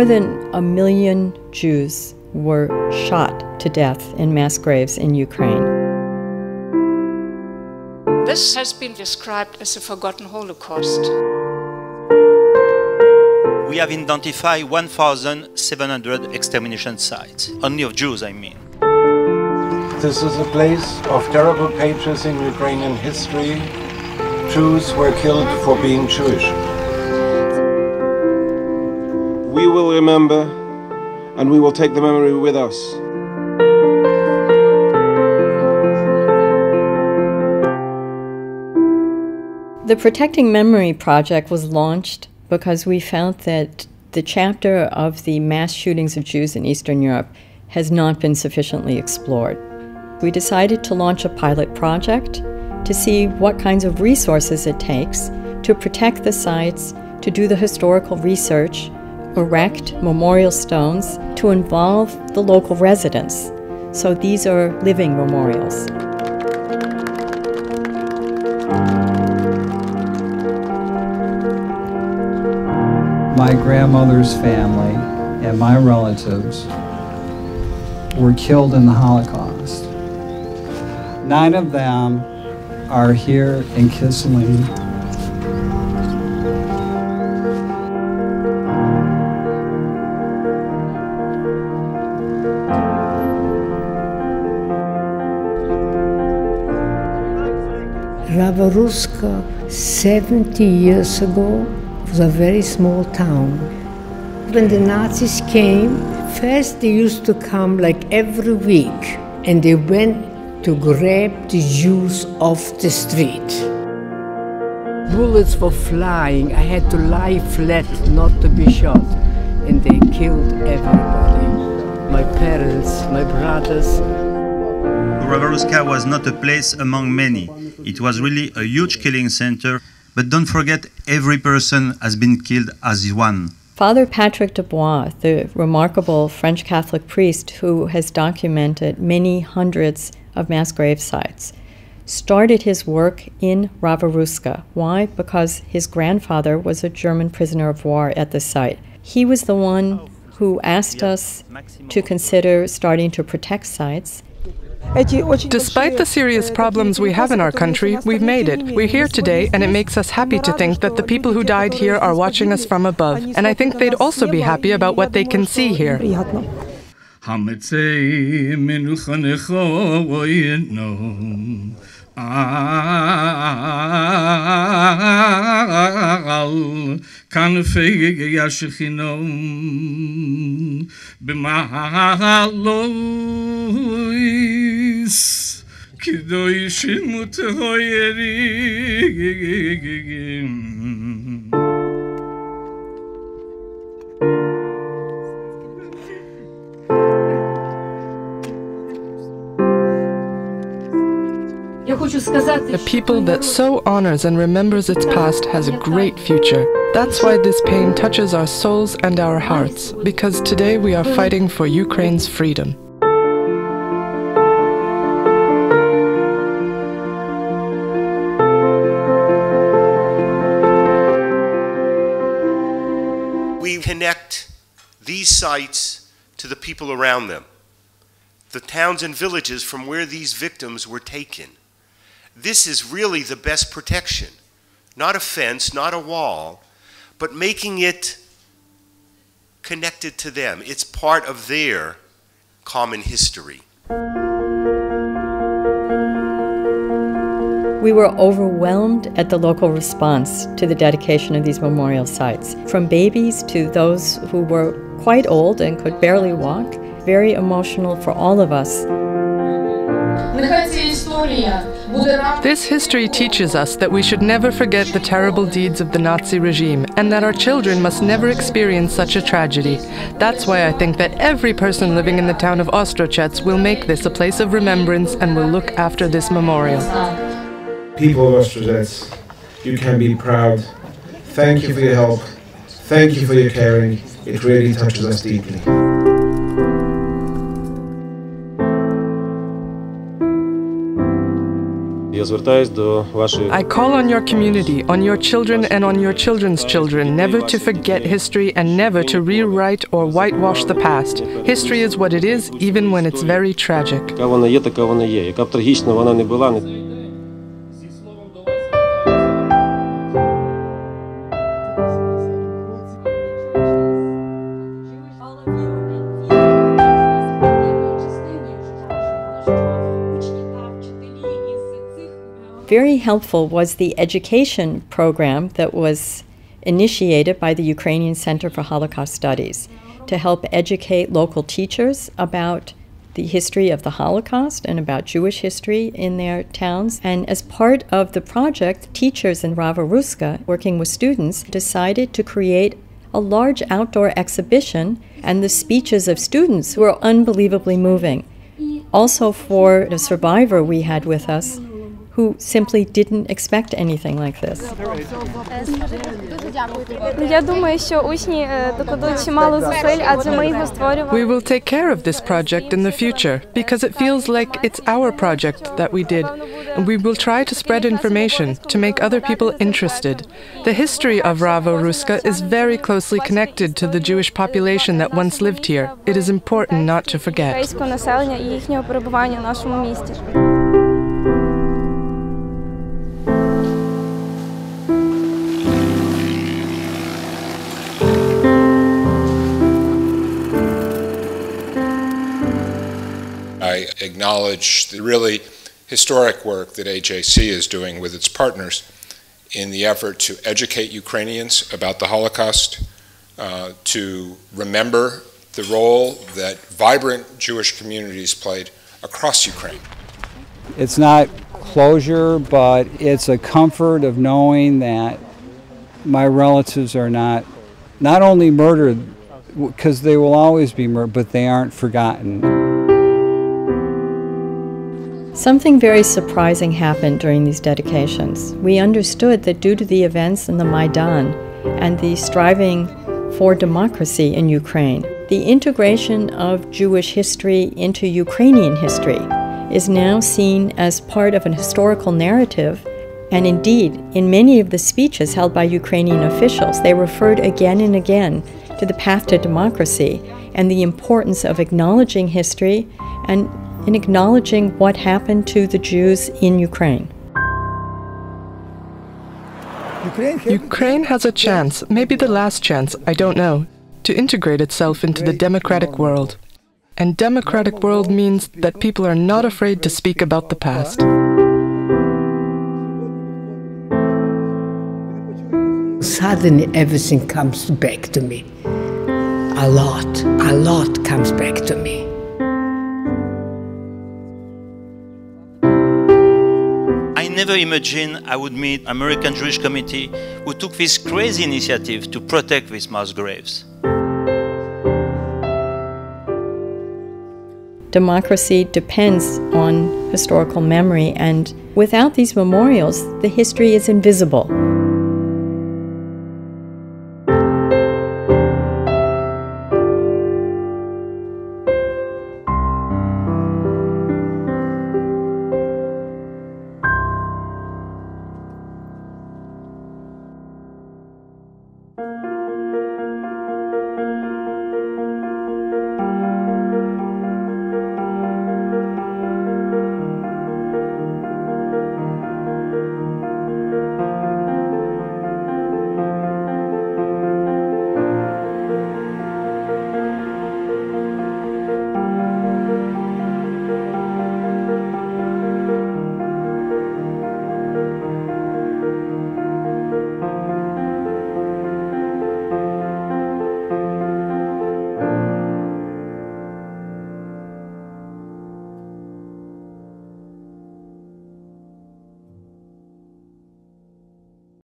More than 1 million Jews were shot to death in mass graves in Ukraine. This has been described as a forgotten Holocaust. We have identified 1,700 extermination sites, only of Jews, I mean. This is a place of terrible pages in Ukrainian history. Jews were killed for being Jewish. We will remember, and we will take the memory with us. The Protecting Memory project was launched because we found that the chapter of the mass shootings of Jews in Eastern Europe has not been sufficiently explored. We decided to launch a pilot project to see what kinds of resources it takes to protect the sites, to do the historical research, erect memorial stones, to involve the local residents. So these are living memorials. My grandmother's family and my relatives were killed in the Holocaust. 9 of them are here in Kisling. Rabaruska, 70 years ago, was a very small town. When the Nazis came, first they used to come like every week, and they went to grab the Jews off the street. Bullets were flying. I had to lie flat not to be shot, and they killed everybody. My parents, my brothers. Rabaruska was not a place among many. It was really a huge killing center. But don't forget, every person has been killed as one. Father Patrick Dubois, the remarkable French Catholic priest who has documented many hundreds of mass grave sites, started his work in Rabaruska. Why? Because his grandfather was a German prisoner of war at the site. He was the one who asked us to consider starting to protect sites. Despite the serious problems we have in our country, we've made it. We're here today, and it makes us happy to think that the people who died here are watching us from above. And I think they'd also be happy about what they can see here. A people that so honors and remembers its past has a great future. That's why this pain touches our souls and our hearts, because today we are fighting for Ukraine's freedom. We connect these sites to the people around them, the towns and villages from where these victims were taken. This is really the best protection. Not a fence, not a wall, but making it connected to them. It's part of their common history. We were overwhelmed at the local response to the dedication of these memorial sites. From babies to those who were quite old and could barely walk. Very emotional for all of us. This history teaches us that we should never forget the terrible deeds of the Nazi regime, and that our children must never experience such a tragedy. That's why I think that every person living in the town of Ostrochets will make this a place of remembrance and will look after this memorial. People of Ostrochets, you can be proud. Thank you for your help. Thank you for your caring. It really touches us deeply. I call on your community, on your children and on your children's children, never to forget history and never to rewrite or whitewash the past. History is what it is, even when it's very tragic. Very helpful was the education program that was initiated by the Ukrainian Center for Holocaust Studies to help educate local teachers about the history of the Holocaust and about Jewish history in their towns. And as part of the project, teachers in Rava-Ruska, working with students, decided to create a large outdoor exhibition, and the speeches of students were unbelievably moving. Also for the survivor we had with us, who simply didn't expect anything like this. We will take care of this project in the future because it feels like it's our project that we did, and we will try to spread information to make other people interested. The history of Rava-Ruska is very closely connected to the Jewish population that once lived here. It is important not to forget. I acknowledge the really historic work that AJC is doing with its partners in the effort to educate Ukrainians about the Holocaust, to remember the role that vibrant Jewish communities played across Ukraine. It's not closure, but it's a comfort of knowing that my relatives are not only murdered, because they will always be murdered, but they aren't forgotten. Something very surprising happened during these dedications. We understood that due to the events in the Maidan and the striving for democracy in Ukraine, the integration of Jewish history into Ukrainian history is now seen as part of an historical narrative. And indeed, in many of the speeches held by Ukrainian officials, they referred again and again to the path to democracy and the importance of acknowledging history and in acknowledging what happened to the Jews in Ukraine. Ukraine has a chance, maybe the last chance, I don't know, to integrate itself into the democratic world. And democratic world means that people are not afraid to speak about the past. Suddenly everything comes back to me. A lot comes back to me. I never imagined I would meet American Jewish Committee who took this crazy initiative to protect these mass graves. Democracy depends on historical memory, and without these memorials, the history is invisible.